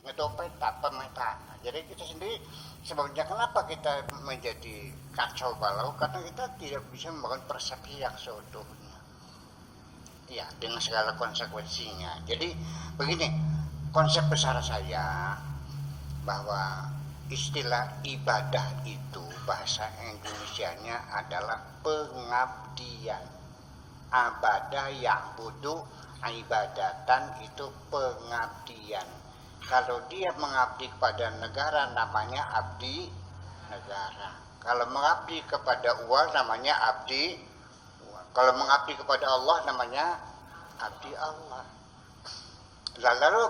atau pemetaan. Jadi kita sendiri sebabnya kenapa kita menjadi kacau balau, karena kita tidak bisa membangun persepsi yang seutuhnya. Ya, dengan segala konsekuensinya. Jadi begini, konsep besar saya bahwa istilah ibadah itu bahasa Indonesianya adalah pengabdian. Abada yang butuh ibadatan itu pengabdian. Kalau dia mengabdi kepada negara namanya abdi negara. Kalau mengabdi kepada uang namanya abdi uang. Kalau mengabdi kepada Allah namanya abdi Allah. Lalu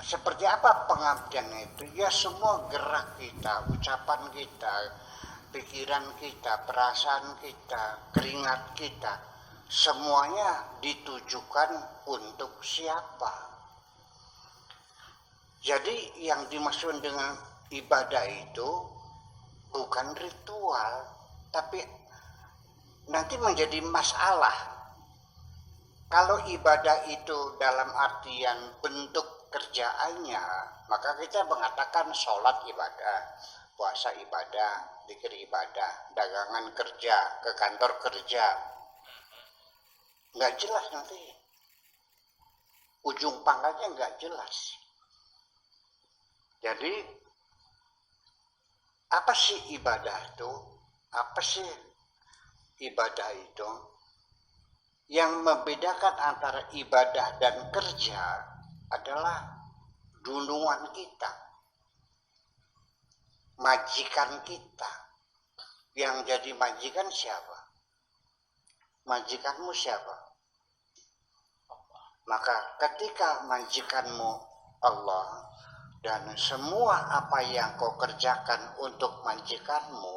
seperti apa pengabdian itu? Ya semua gerak kita, ucapan kita, pikiran kita, perasaan kita, keringat kita, semuanya ditujukan untuk siapa? Jadi yang dimaksud dengan ibadah itu bukan ritual, tapi nanti menjadi masalah. Kalau ibadah itu dalam artian bentuk kerjaannya, maka kita mengatakan sholat ibadah, puasa ibadah, zikir ibadah, dagangan kerja, ke kantor kerja. Nggak jelas nanti. Ujung pangkalnya nggak jelas. Jadi, apa sih ibadah itu? Apa sih ibadah itu? Yang membedakan antara ibadah dan kerja adalah duluan kita, majikan kita. Yang jadi majikan siapa? Majikanmu siapa? Maka ketika majikanmu Allah, dan semua apa yang kau kerjakan untuk majikanmu,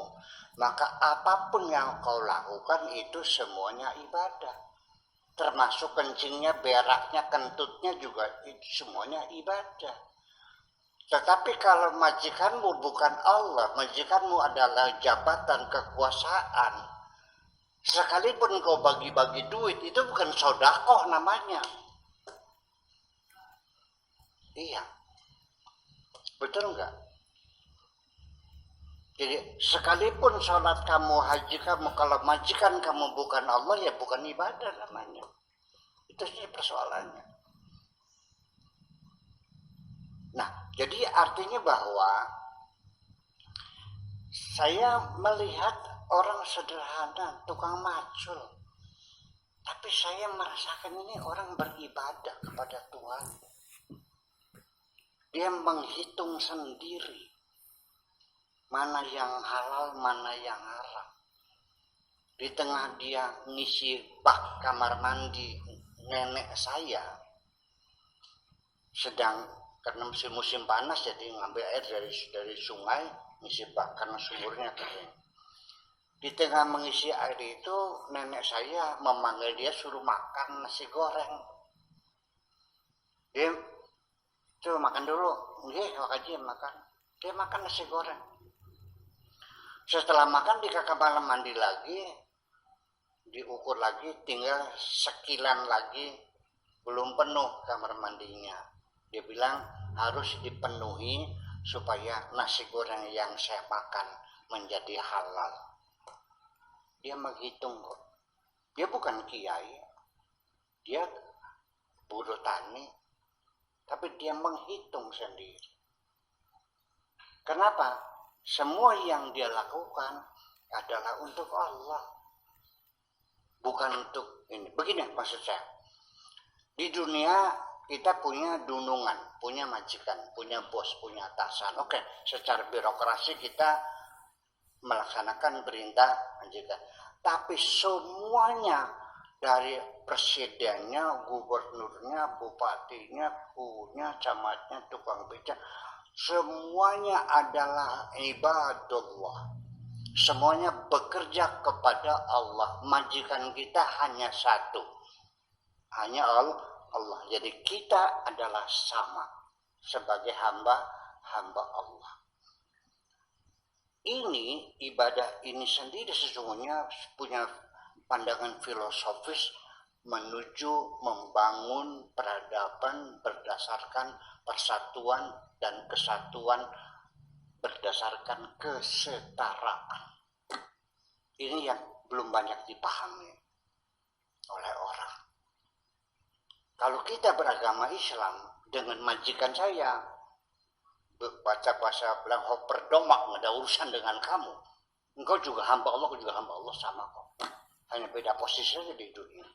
maka apapun yang kau lakukan itu semuanya ibadah. Termasuk kencingnya, beraknya, kentutnya juga itu semuanya ibadah. Tetapi kalau majikanmu bukan Allah, majikanmu adalah jabatan kekuasaan, sekalipun kau bagi-bagi duit, itu bukan sodakoh namanya. Iya. Betul enggak? Jadi sekalipun sholat kamu, haji kamu, kalau majikan kamu bukan Allah, ya bukan ibadah namanya. Itu sih persoalannya. Nah, jadi artinya bahwa saya melihat orang sederhana, tukang macul, tapi saya merasakan ini orang beribadah kepada Tuhan. Dia menghitung sendiri mana yang halal, mana yang haram. Di tengah dia ngisi bak kamar mandi nenek saya, sedang karena musim panas jadi ngambil air dari sungai, ngisi bak karena sumurnya kering. Di tengah mengisi air itu nenek saya memanggil dia suruh makan nasi goreng. Dia coba makan dulu, makan. Dia makan nasi goreng. Setelah makan di kamar mandi lagi, diukur lagi, tinggal sekilan lagi, belum penuh kamar mandinya. Dia bilang harus dipenuhi supaya nasi goreng yang saya makan menjadi halal. Dia menghitung kok. Dia bukan kiai, dia buruh tani, tapi dia menghitung sendiri. Kenapa? Semua yang dia lakukan adalah untuk Allah, bukan untuk ini. Begini maksud saya. Di dunia kita punya dunungan, punya majikan, punya bos, punya atasan. Oke, secara birokrasi kita melaksanakan perintah majikan. Tapi semuanya, dari presidennya, gubernurnya, bupatinya, punya, camatnya, tukang beca, semuanya adalah ibadullah. Semuanya bekerja kepada Allah. Majikan kita hanya satu, hanya Allah. Jadi kita adalah sama sebagai hamba Allah. Ini ibadah ini sendiri sesungguhnya punya pandangan filosofis menuju membangun peradaban berdasarkan persatuan dan kesatuan berdasarkan kesetaraan. Ini yang belum banyak dipahami oleh orang. Kalau kita beragama Islam, dengan majikan saya baca bahasa bilang berdomak, nggak ada urusan dengan kamu. Engkau juga hamba Allah, aku juga hamba Allah, sama kok. Hanya beda posisi saja di dunia.